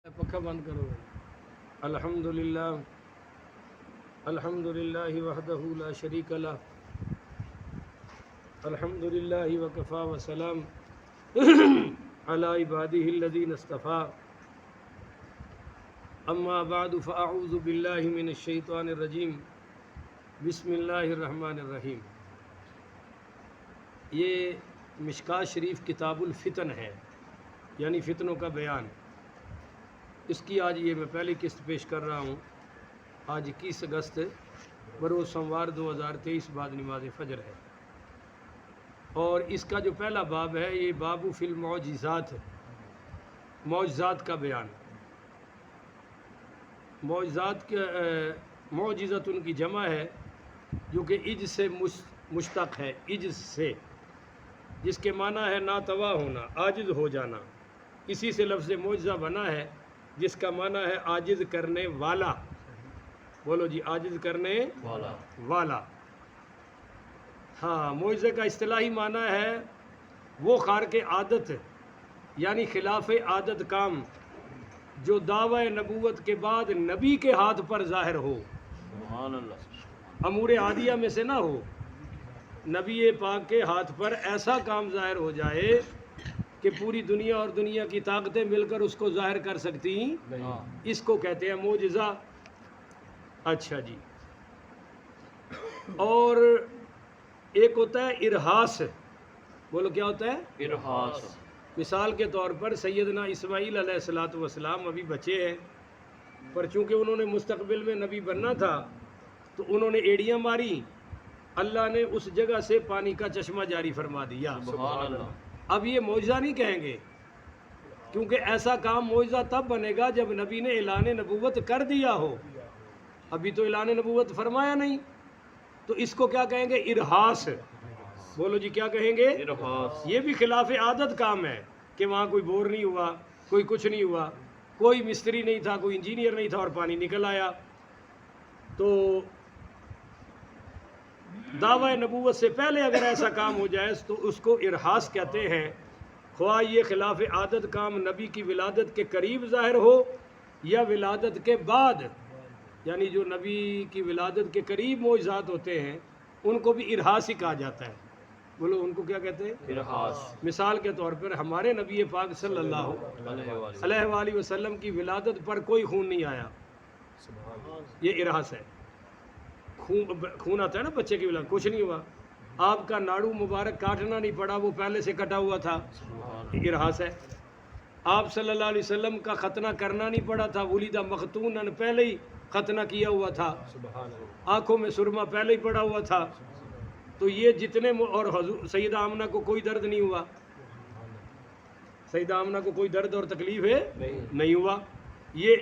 پکا بند کرو. الحمدللہ وحدہ لا شریک لہ الحمدللہ وکفا وسلام علی عبادہ الذین اصطفیٰ. اما بعد فاعوذ باللہ من الشیطان الرجیم. بسم اللہ الرحمن الرحیم. یہ مشکوٰۃ شریف کتاب الفتن ہے، یعنی فتنوں کا بیان. اس کی آج یہ میں پہلی قسط پیش کر رہا ہوں. آج 21 اگست بروز سوموار 2023 بعد نماز فجر ہے، اور اس کا جو پہلا باب ہے یہ باب فی المعجزات، معجزات کا بیان. معجزات کے معجزت ان کی جمع ہے جو کہ عجز سے مشتق ہے، عجز سے، جس کے معنی ہے ناتوا ہونا، عاجز ہو جانا. اسی سے لفظ معجزہ بنا ہے جس کا معنی ہے عاجز کرنے والا. بولو جی، عاجز کرنے والا. ہاں، معجزے کا اصطلاحی معنی ہے وہ خارق عادت یعنی خلاف عادت کام جو دعوی نبوت کے بعد نبی کے ہاتھ پر ظاہر ہو. سبحان اللہ. امور عادیہ میں سے نہ ہو، نبی پاک کے ہاتھ پر ایسا کام ظاہر ہو جائے کہ پوری دنیا اور دنیا کی طاقتیں مل کر اس کو ظاہر کر سکتی ہیں. اس کو کہتے ہیں معجزہ. اچھا جی. اور ایک ہوتا ہے ارہاس. بولو کیا ہوتا ہے؟ ارہاس. مثال کے طور پر سیدنا اسماعیل علیہ السلام ابھی بچے ہیں، پر چونکہ انہوں نے مستقبل میں نبی بننا تھا تو انہوں نے ایڑیاں ماری، اللہ نے اس جگہ سے پانی کا چشمہ جاری فرما دیا. سبحان اللہ. اب یہ معجزہ نہیں کہیں گے، کیونکہ ایسا کام معجزہ تب بنے گا جب نبی نے اعلان نبوت کر دیا ہو. ابھی تو اعلان نبوت فرمایا نہیں، تو اس کو کیا کہیں گے؟ ارہاس. بولو جی، کیا کہیں گے؟ ارہاس. یہ بھی خلاف عادت کام ہے کہ وہاں کوئی بور نہیں ہوا، کوئی کچھ نہیں ہوا، کوئی مستری نہیں تھا، کوئی انجینئر نہیں تھا اور پانی نکل آیا. تو دعوی نبوت سے پہلے اگر ایسا کام ہو جائے تو اس کو ارہاس کہتے ہیں. خواہ یہ خلاف عادت کام نبی کی ولادت کے قریب ظاہر ہو یا ولادت کے بعد، یعنی جو نبی کی ولادت کے قریب معجزات ہوتے ہیں ان کو بھی ارہاس ہی کہا جاتا ہے. بولو، ان کو کیا کہتے ہیں؟ ارہاس. مثال کے طور پر ہمارے نبی پاک صلی اللہ علیہ وآلہ وسلم کی ولادت پر کوئی خون نہیں آیا، یہ ارہاس ہے. خون آتا ہے نا بچے کی ولادت، کچھ نہیں ہوا. آپ کا ناڑو مبارک کاٹنا نہیں پڑا، وہ پہلے سے کٹا ہوا تھا، ارہاس ہے. آپ صلی اللہ علیہ وسلم کا ختنہ کرنا نہیں پڑا تھا، ولیدہ مختونن پہلے ہی ختنہ کیا ہوا تھا، آنکھوں میں سرما پہلے ہی پڑا ہوا تھا. تو یہ جتنے، اور حضور سیدہ آمنہ کو کوئی درد نہیں ہوا، سیدہ آمنہ کو کوئی درد اور تکلیف ہے نہیں ہوا. یہ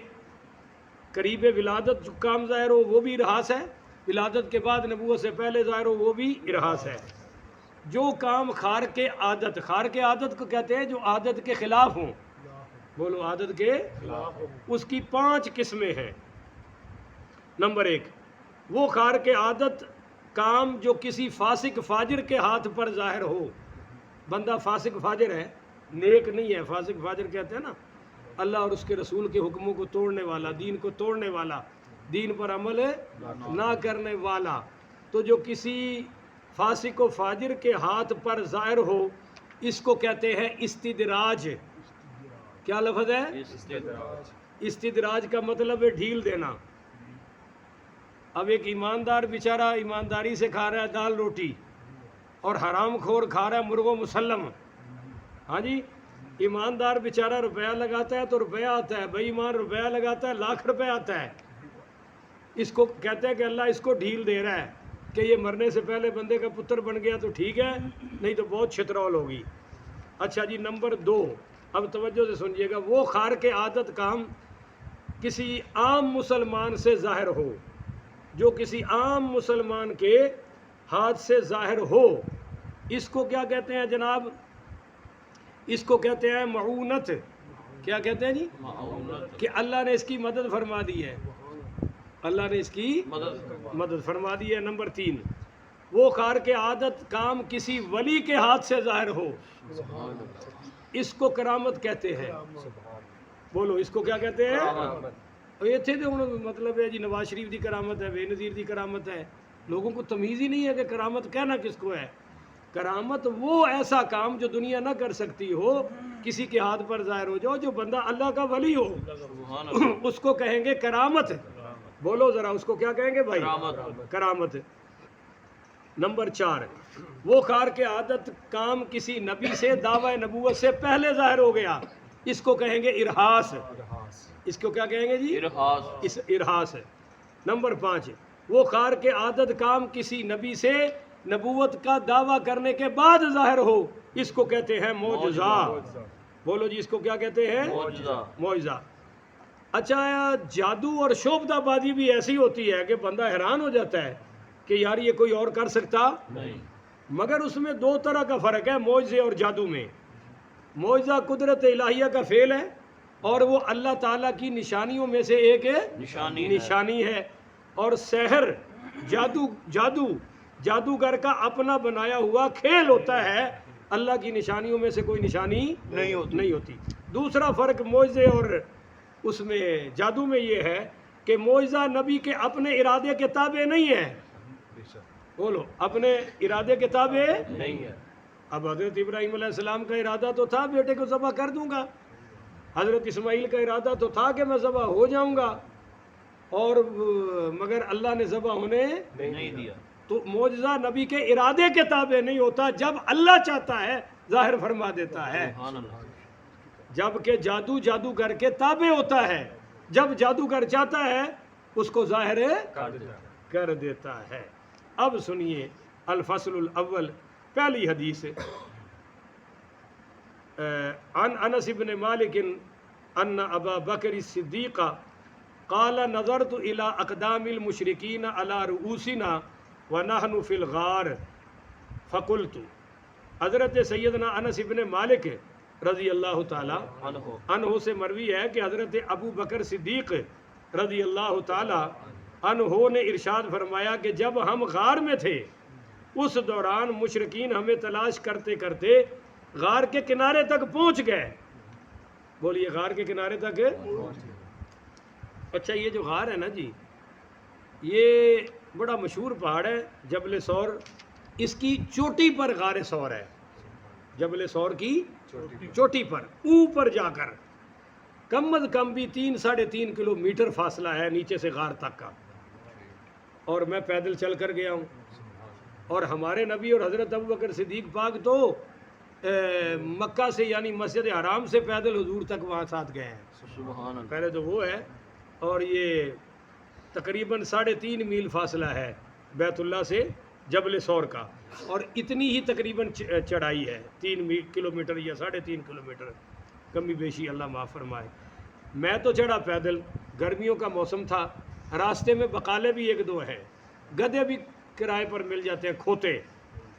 قریب ولادت جو کام ظاہر ہو وہ بھی ارہاس ہے، ولادت کے بعد نبوت سے پہلے ظاہر ہو وہ بھی ارہاس ہے. جو کام خارق عادت، خارق عادت کو کہتے ہیں جو عادت کے خلاف ہوں. بولو، عادت کے خلاف. اس کی 5 قسمیں ہیں. نمبر 1، وہ خارق عادت کام جو کسی فاسق فاجر کے ہاتھ پر ظاہر ہو. بندہ فاسق فاجر ہے، نیک نہیں ہے. فاسق فاجر کہتے ہیں نا اللہ اور اس کے رسول کے حکموں کو توڑنے والا، دین کو توڑنے والا، دین پر عمل نہ کرنے والا. تو جو کسی فاسق و فاجر کے ہاتھ پر ظاہر ہو اس کو کہتے ہیں استدراج. کیا لفظ ہے؟ استدراج کا مطلب ہے ڈھیل دینا. اب ایک ایماندار بیچارہ ایمانداری سے کھا رہا ہے دال روٹی، اور حرام خور کھا رہا ہے مرغ و مسلم. ہاں جی، ایماندار بیچارہ روپیہ لگاتا ہے تو روپیہ آتا ہے، بے ایمان روپیہ لگاتا ہے لاکھ روپے آتا ہے. اس کو کہتے ہیں کہ اللہ اس کو ڈھیل دے رہا ہے کہ یہ مرنے سے پہلے بندے کا پتر بن گیا تو ٹھیک ہے، نہیں تو بہت چھترول ہوگی. اچھا جی. نمبر 2، اب توجہ سے سنیے گا. وہ خارق عادت کام کسی عام مسلمان سے ظاہر ہو، جو کسی عام مسلمان کے ہاتھ سے ظاہر ہو، اس کو کیا کہتے ہیں جناب؟ اس کو کہتے ہیں معونت. کیا کہتے ہیں جی؟ کہ اللہ نے اس کی مدد فرما دی ہے، اللہ نے اس کی مدد فرما دی ہے. نمبر 3، وہ خارق عادت کام کسی ولی کے ہاتھ سے ظاہر ہو، اس کو کرامت کہتے ہیں. بولو اس کو کیا کہتے ہیں؟ اتنے تو ہوں مطلب ہے جی نواز شریف دی کرامت ہے، بے نظیر دی کرامت ہے، لوگوں کو تمیز ہی نہیں ہے کہ کرامت کہنا کس کو ہے۔ کرامت وہ ایسا کام جو دنیا نہ کر سکتی ہو، کسی کے ہاتھ پر ظاہر ہو جاؤ، جو بندہ اللہ کا ولی ہو اس کو کہیں گے کرامت۔ بولو ذرا اس کو کیا کہیں گے بھائی؟ کرامت۔ نمبر 4، وہ خار کے عادت کام کسی نبی سے دعوی نبوت سے پہلے ظاہر ہو گیا، اس کو کہیں گے ارہاس۔ اس کو کیا کہیں گے جی؟ ارہاس۔ ارہاس ہے۔ نمبر 5، وہ خار کے عادت کام کسی نبی سے نبوت کا دعویٰ کرنے کے بعد ظاہر ہو، اس کو کہتے ہیں معجزہ۔ بولو جی اس کو کیا کہتے ہیں؟ معجزہ۔ اچھا جادو اور شعبدہ بازی بھی ایسی ہوتی ہے کہ بندہ حیران ہو جاتا ہے کہ یار یہ کوئی اور کر سکتا نہیں، مگر اس میں 2 طرح کا فرق ہے معجزے اور جادو میں۔ معجزہ قدرت الہیہ کا فعل ہے اور وہ اللہ تعالیٰ کی نشانیوں میں سے ایک نشانی ہے، اور سحر جادوگر کا اپنا بنایا ہوا کھیل ہوتا ہے، اللہ کی نشانیوں میں سے کوئی نشانی نہیں ہوتی۔ دوسرا فرق معجزے اور اس میں جادو میں یہ ہے کہ معجزہ نبی کے اپنے ارادے کے تابع نہیں ہے۔ بولو اپنے ارادے کے تابع نہیں ہے۔ اب حضرت ابراہیم علیہ السلام کا ارادہ تو تھا بیٹے کو ذبح کر دوں گا، حضرت اسماعیل کا ارادہ تو تھا کہ میں ذبح ہو جاؤں گا، اور مگر اللہ نے ذبح ہونے نہیں دیا۔ تو معجزہ نبی کے ارادے کے تابع نہیں ہوتا، جب اللہ چاہتا ہے ظاہر فرما دیتا ہے، جبکہ جادوگر کے تابع ہوتا ہے، جب جادوگر چاہتا ہے اس کو ظاہر کر دیتا ہے۔ اب سنیے الفصل الاول، پہلی حدیث، عن انس بن مالک ان ابا بکر الصدیق قال نظرت الى اقدام المشرکین على رؤوسنا ونحن فی الغار فقلت۔ حضرت سیدنا انس بن مالک رضی اللہ تعالی عنہ سے مروی ہے کہ حضرت ابو بکر صدیق رضی اللہ تعالی عنہ نے ارشاد فرمایا کہ جب ہم غار میں تھے اس دوران مشرکین ہمیں تلاش کرتے کرتے غار کے کنارے تک پہنچ گئے۔ بولیے غار کے کنارے تک۔ اچھا یہ جو غار ہے نا جی، یہ بڑا مشہور پہاڑ ہے جبل ثور، اس کی چوٹی پر غار ثور ہے، جبل ثور کی چوٹی پر اوپر جا کر کم از کم بھی 3-3.5 کلومیٹر فاصلہ ہے نیچے سے غار تک کا، اور میں پیدل چل کر گیا ہوں، اور ہمارے نبی اور حضرت ابو بکر صدیق پاک تو مکہ سے یعنی مسجد حرام سے پیدل حضور تک وہاں ساتھ گئے ہیں، پہلے تو وہ ہے، اور یہ تقریباً 3.5 میل فاصلہ ہے بیت اللہ سے جبل ثور کا، اور اتنی ہی تقریباً چڑھائی ہے 3 کلومیٹر یا 3.5 کلومیٹر، کمی بیشی اللہ معاف فرمائے۔ میں تو چڑھا پیدل، گرمیوں کا موسم تھا، راستے میں بقالے بھی 1-2 ہیں، گدھے بھی کرائے پر مل جاتے ہیں کھوتے،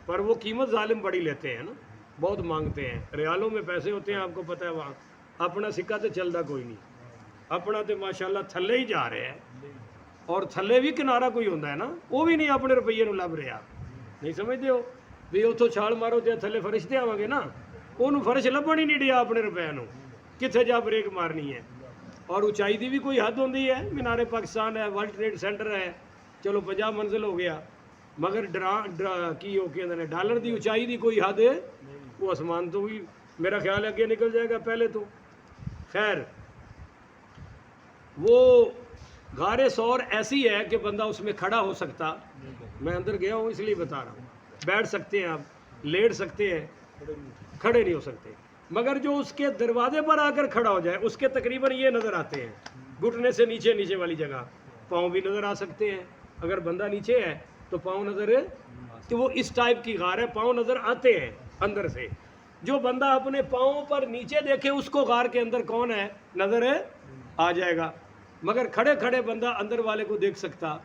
پر وہ قیمت ظالم بڑی لیتے ہیں نا، بہت مانگتے ہیں، ریالوں میں پیسے ہوتے ہیں، آپ کو پتہ ہے وہاں اپنا سکہ تو چلتا کوئی نہیں، اپنا تو ماشاءاللہ تھلے ہی جا رہے ہیں، اور تھلے بھی کنارہ کوئی ہوتا ہے نا، وہ بھی نہیں اپنے روپیے نو لب رہا، نہیں سمجھتے ہو بھی اتوں چھال مارو تو تھلے فرشتے آواں گے نا، انہوں فرش لبن ہی نہیں دیا اپنے روپے نو، کتنے جا بریک مارنی ہے۔ اور اونچائی دی بھی کوئی حد ہوندی ہے، مینار پاکستان ہے، ورلڈ ٹریڈ سینٹر ہے، چلو 50 منزل ہو گیا، مگر کی ہو کے ڈالر دی اونچائی دی کوئی حد ہے، وہ آسمان تو بھی میرا خیال ہے کہ نکل جائے گا پہلے تو۔ خیر وہ غار ثور ایسی ہے کہ بندہ اس میں کھڑا ہو سکتا، میں اندر گیا ہوں اس لیے بتا رہا ہوں، بیٹھ سکتے ہیں آپ، لیٹ سکتے ہیں، کھڑے نہیں ہو سکتے، مگر جو اس کے دروازے پر آ کر کھڑا ہو جائے اس کے تقریباً یہ نظر آتے ہیں، گھٹنے سے نیچے والی جگہ، پاؤں بھی نظر آ سکتے ہیں، اگر بندہ نیچے ہے تو پاؤں نظر ہے، تو وہ اس ٹائپ کی غار ہے، پاؤں نظر آتے ہیں اندر سے، جو بندہ اپنے پاؤں پر نیچے دیکھے اس کو غار کے اندر کون ہے نظر ہے آ جائے گا، مگر کھڑے کھڑے بندہ اندر والے کو دیکھ سکتا۔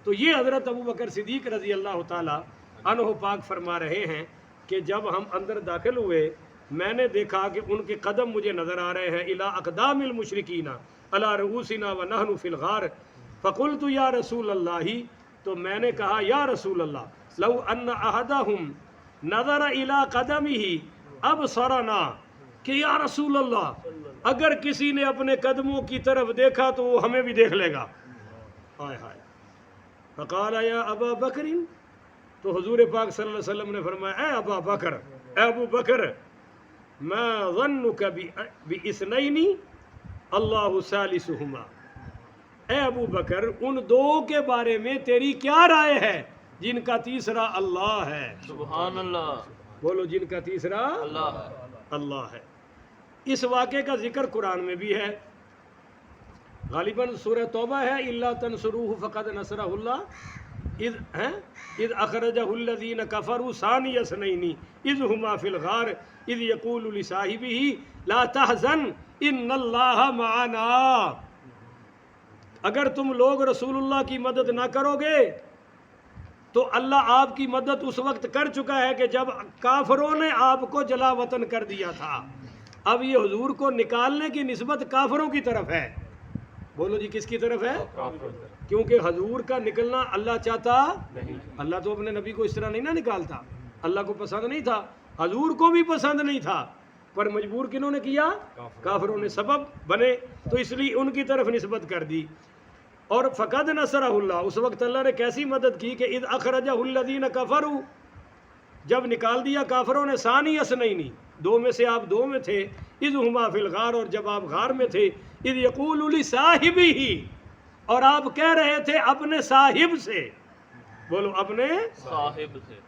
تو یہ حضرت ابو بکر صدیق رضی اللہ تعالی عنہ پاک فرما رہے ہیں کہ جب ہم اندر داخل ہوئے میں نے دیکھا کہ ان کے قدم مجھے نظر آ رہے ہیں، الی اقدام المشرکین علی رؤوسنا ونحن فی الغار فقلت یا رسول اللہ، تو میں نے کہا یا رسول اللہ لو ان احدہم نظر الی قدمہ ابصرنا کہ یا رسول اللہ اگر کسی نے اپنے قدموں کی طرف دیکھا تو وہ ہمیں بھی دیکھ لے گا. ہائے ہائے. فقال یا ابا بکر، تو حضور پاک صلی اللہ علیہ وسلم نے فرمایا اے ابا بکر، اے ابو بکر، ما ظنک باثنین اللہ ثالثہما، اے ابو بکر ان دو کے بارے میں تیری کیا رائے ہے جن کا تیسرا اللہ ہے؟ سبحان اللہ. بولو، جن کا تیسرا اللہ ہے. اس واقعے کا ذکر قرآن میں بھی ہے، غالباً سورہ توبہ ہے، الا تنصروہ فقد نصرہ اللہ اذ اخرجہ الذین کفروا ثانی اثنین اذ ہما فی الغار اذ یقول لصاحبہ لا تحزن ان اللہ معنا. اگر تم لوگ رسول اللہ کی مدد نہ کرو گے تو اللہ آپ کی مدد اس وقت کر چکا ہے کہ جب کافروں نے آپ کو جلا وطن کر دیا تھا. اب یہ حضور کو نکالنے کی نسبت کافروں کی طرف ہے. بولو جی، کس کی طرف ہے؟ کیونکہ حضور کا نکلنا اللہ چاہتا نہیں. اللہ تو اپنے نبی کو اس طرح نہیں نہ نکالتا، اللہ کو پسند نہیں تھا، حضور کو بھی پسند نہیں تھا، پر مجبور کنہوں نے کیا؟ کافروں نے سبب بنے، تو اس لیے ان کی طرف نسبت کر دی. اور فقد نصرہ اللہ، اس وقت اللہ نے کیسی مدد کی کہ اذ اخرجہ الذین کفروا، جب نکال دیا کافروں نے، ثانی اثنین، دو میں سے آپ دو میں تھے، اذ ہما فی الغار، اور جب آپ غار میں تھے، اذ یقول لصاحبہ، اور آپ کہہ رہے تھے اپنے صاحب سے. بولو، اپنے صاحب سے.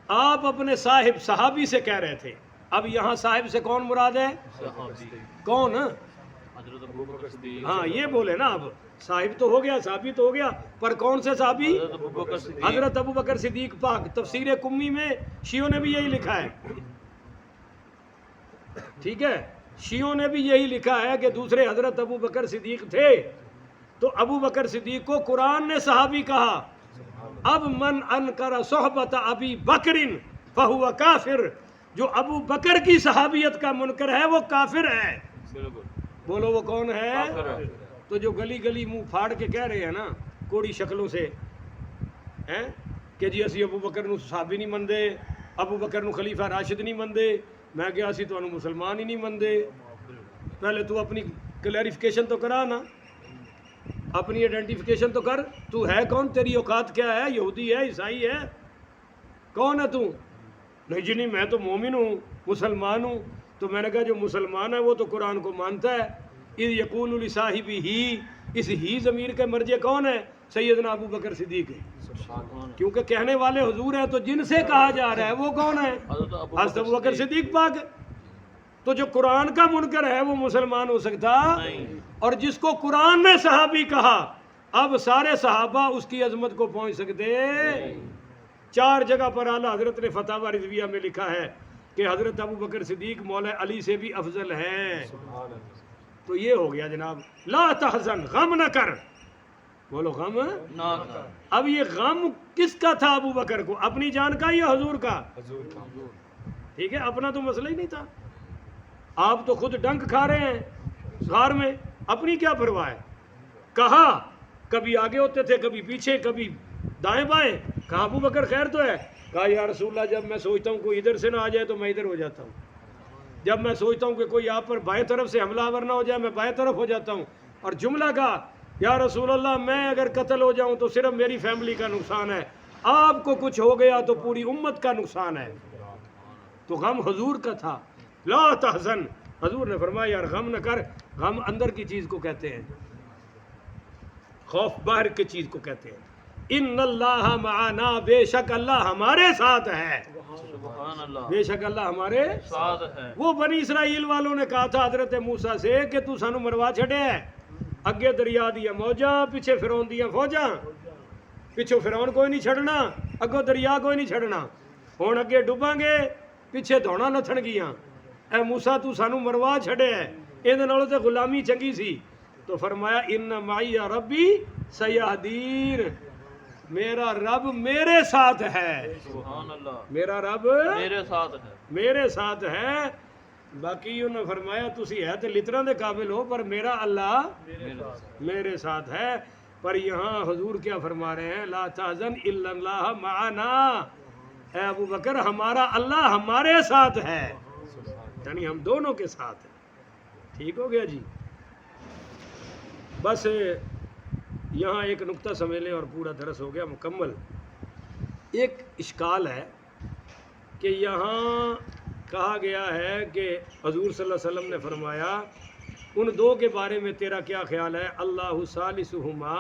آپ اپنے صاحب صحابی سے کہہ رہے تھے. اب یہاں صاحب سے کون مراد ہے؟ صحابی. کون؟ حضرت ابوبکر صدیق. ہاں یہ بولے نا، اب صاحب تو ہو گیا، صحابی تو ہو گیا، پر کون سے صحابی؟ حضرت ابوبکر صدیق. حضرت ابوبکر صدیق پاک. تفسیر کمی میں شیعوں نے بھی یہی لکھا ہے، ٹھیک ہے، شیعوں نے بھی یہی لکھا ہے کہ دوسرے حضرت ابوبکر صدیق تھے. تو ابوبکر صدیق کو قرآن نے صحابی کہا. اب من انکر صحبت ابی بکر فہو کافر، جو ابو بکر کی صحابیت کا منکر ہے وہ کافر ہے. بالکل. بولو، وہ کون ہے؟ کافر ہے. تو جو گلی گلی منہ پھاڑ کے کہہ رہے ہیں نا کوڑی شکلوں سے کہ جی اسی ابو بکر نو صحابی نہیں مندے، ابو بکر نو خلیفہ راشد نہیں مندے، میں کہا اسی تو مسلمان ہی نہیں مندے. پہلے تو اپنی کلیریفیکیشن تو کرا نا، اپنی آئیڈینٹیفیکیشن تو کر. تو ہے کون؟ تیری اوقات کیا ہے؟ یہودی ہے؟ عیسائی ہے؟ کون ہے تو؟ نہیں جی نہیں، میں تو مومن ہوں، مسلمان ہوں. تو میں نے کہا جو مسلمان ہے وہ تو قرآن کو مانتا ہے. اذ یقول لصاحبہ، اس ہی ضمیر کے مرجع کون ہے؟ سیدنا ابو بکر صدیق ہے، کیونکہ کہنے والے حضور ہیں. تو جن سے کہا جا رہا ہے وہ کون ہے؟ حضرت ابو بکر صدیق پاک. تو جو قرآن کا منکر ہے وہ مسلمان ہو سکتا نہیں. اور جس کو قرآن نے صحابی کہا، اب سارے صحابہ اس کی عظمت کو پہنچ سکتے. 4 جگہ پر اعلیٰ حضرت نے فتاوی رضویہ میں لکھا ہے کہ حضرت ابو بکر صدیق مولا علی سے بھی افضل ہیں. تو یہ ہو گیا جناب، لا تحزن، غم نہ کر. بولو، غم نہ کر. اب یہ غم کس کا تھا ابو بکر کو؟ اپنی جان کا یا حضور کا؟ ٹھیک ہے، اپنا تو مسئلہ ہی نہیں تھا. آپ تو خود ڈنک کھا رہے ہیں غار میں، اپنی کیا پرواہ ہے؟ کہا کبھی آگے ہوتے تھے، کبھی پیچھے، کبھی دائیں بائیں. کہا ابو بکر خیر تو ہے؟ کہا یا رسول اللہ جب میں سوچتا ہوں کوئی ادھر سے نہ آ جائے تو میں ادھر ہو جاتا ہوں، جب میں سوچتا ہوں کہ کوئی آپ پر بائیں طرف سے حملہ آور نہ ہو جائے میں بائیں طرف ہو جاتا ہوں. اور جملہ کہا یا رسول اللہ میں اگر قتل ہو جاؤں تو صرف میری فیملی کا نقصان ہے، آپ کو کچھ ہو گیا تو پوری امت کا نقصان ہے. تو غم حضور کا تھا. لا تحزن، حضور نے فرمایا یار غم نہ کر. غم اندر کی چیز کو کہتے ہیں، خوف باہر کی چیز کو کہتے ہیں. ان اللہ معنا، بے شک اللہ ہمارے ساتھ ہے. سبحان اللہ. بے شک اللہ ہمارے ساتھ ہے. وہ بنی اسرائیل والوں نے کہا تھا حضرت موسیٰ سے کہ تو سانو مروا چھڑے ہے. اگے دریا دیا موجاں، پیچھے فرعون دیا فوجاں. پیچھے فرعون کوئی نہیں چھڑنا، اگوں دریا کوئی نہیں چھڑنا. ہن اگے ڈوباں گے، پیچھے دوڑاں نتھن گیاں. اے موسیٰ تو سانو مروا چھڑے ہے، ایں نالوں تے غلامی چنگی سی. تو فرمایا ان معی ربی سیہدین، میرا رب میرے ساتھ ہے. سبحان اللہ. میرا رب میرے ساتھ ہے. میرے ساتھ ہے. باقی انہوں نے فرمایا تسی ہے تو لتروں دے قابل ہو، پر میرا اللہ میرے ساتھ ہے. پر یہاں حضور کیا فرما رہے ہیں؟ لا تحزن الا اللہ معنا، اے ابو بکر ہمارا اللہ ہمارے ساتھ ہے، یعنی ہم دونوں کے ساتھ ہیں۔ ٹھیک ہو گیا جی؟ بس یہاں ایک نقطہ سمجھ لیں اور پورا درس ہو گیا مکمل۔ ایک اشکال ہے کہ یہاں کہا گیا ہے کہ حضور صلی اللہ علیہ وسلم نے فرمایا ان دو کے بارے میں تیرا کیا خیال ہے؟ اللہ ثالثہما،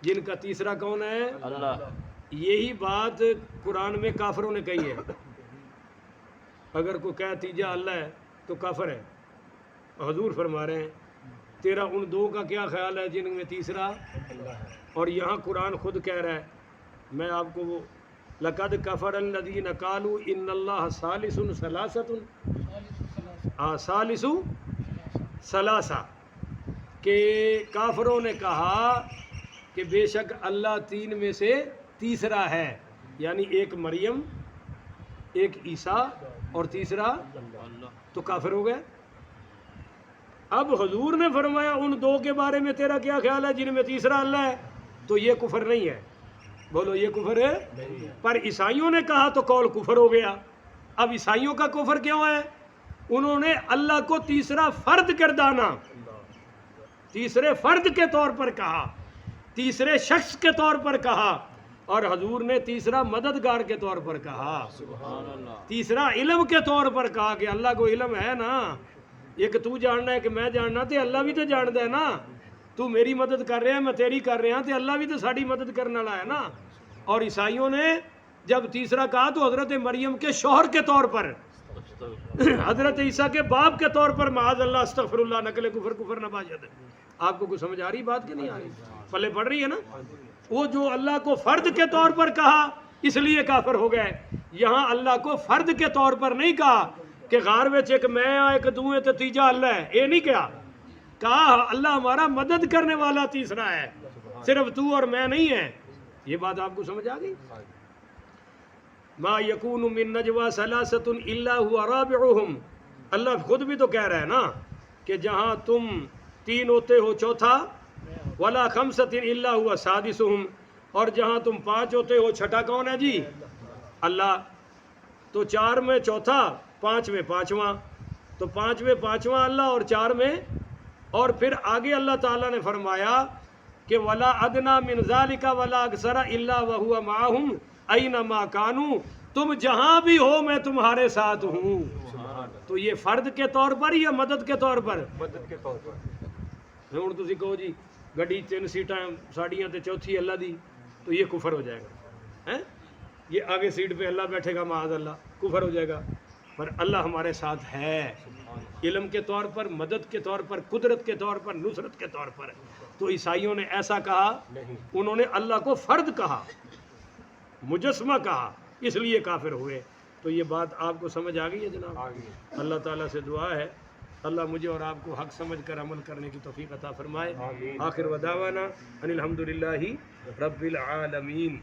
جن کا تیسرا کون ہے؟ اللہ۔ یہی بات قرآن میں کافروں نے کہی ہے۔ اگر کوئی کہے تیجا اللہ ہے تو کافر ہے۔ حضور فرما رہے ہیں تیرا ان دو کا کیا خیال ہے جن میں تیسرا؟ اور یہاں قرآن خود کہہ رہا ہے، میں آپ کو وہ لقد کفر الذین قالوا ان اللہ ثالث ثلاثۃ، ثالث ثلاثہ، کہ کافروں نے کہا کہ بے شک اللہ تین میں سے تیسرا ہے، یعنی ایک مریم، ایک عیسیٰ اور تیسرا، تو کافر ہو گئے۔ اب حضور نے فرمایا ان دو کے بارے میں تیرا کیا خیال ہے جن میں تیسرا اللہ ہے، تو یہ کفر نہیں ہے۔ بولو یہ کفر ہے؟ پر عیسائیوں نے کہا تو قول کفر ہو گیا۔ اب عیسائیوں کا کفر کیوں ہے؟ انہوں نے اللہ کو تیسرا فرد گردانا، تیسرے فرد کے طور پر کہا، تیسرے شخص کے طور پر کہا، اور حضور نے تیسرا مددگار کے طور پر کہا، سبحان اللہ۔ تیسرا علم کے طور پر کہا کہ اللہ کو علم ہے نا، یہ کہ تو جاننا ہے کہ میں جاننا تے اللہ بھی تو جانتا ہے نا، تو میری مدد کر رہے ہیں میں تیری کر رہے ہیں تے اللہ بھی تو ساری مدد کرنے والا ہے نا۔ اور عیسائیوں نے جب تیسرا کہا تو حضرت مریم کے شوہر کے طور پر، حضرت عیسیٰ کے باپ کے طور پر، معاذ اللہ استغفر اللہ، نقل کفر کفر نہ باجد۔ آپ کو کچھ سمجھ آ رہی بات کہ نہیں آ رہی؟ پلے پڑ رہی ہے نا؟ وہ جو اللہ کو فرد کے طور پر کہا اس لیے کافر ہو گئے، یہاں اللہ کو فرد کے طور پر نہیں کہا کہ غار وچ ایک میں ایک دوئے تے تیجا اللہ ہے، یہ نہیں کہا اللہ ہمارا مدد کرنے والا تیسرا ہے، صرف تو اور میں نہیں ہے۔ یہ بات آپ کو سمجھ آ گئی؟ ما یکون من نجوا ثلاثۃ الا هو رابعهم، اللہ خود بھی تو کہہ رہا ہے نا کہ جہاں تم تین ہوتے ہو چوتھا، ولا خمسۃ الا هو سادسهم، اور جہاں تم پانچ ہوتے ہو چھٹا کون ہے جی؟ اللہ۔ تو چار میں چوتھا، پانچ میں پانچواں، تو پانچ میں پانچواں اللہ اور چار میں، اور پھر آگے اللہ تعالیٰ نے فرمایا کہ ولا ادنا من ذالک ولا اکثر الا وهو معهم اینما کانوا، تم جہاں بھی ہو میں تمہارے ساتھ ہوں۔ تو یہ فرد کے طور پر یا مدد کے طور پر؟ مدد کے طور پر۔ ہوں تسی کہو جی گڈی 3 سیٹاں ساڑیاں تے چوتھی اللہ دی، تو یہ کفر ہو جائے گا، ہیں؟ یہ آگے سیٹ پہ اللہ بیٹھے گا معاذ اللہ، کفر ہو جائے گا۔ پر اللہ ہمارے ساتھ ہے، علم کے طور پر، مدد کے طور پر، قدرت کے طور پر، نصرت کے طور پر۔ تو عیسائیوں نے ایسا کہا، انہوں نے اللہ کو فرد کہا، مجسمہ کہا، اس لیے کافر ہوئے۔ تو یہ بات آپ کو سمجھ آ گئی ہے جناب؟ اللہ تعالیٰ سے دعا ہے اللہ مجھے اور آپ کو حق سمجھ کر عمل کرنے کی توفیق عطا فرمائے۔ آخر ودعوانا ان الحمدللہ رب العالمین۔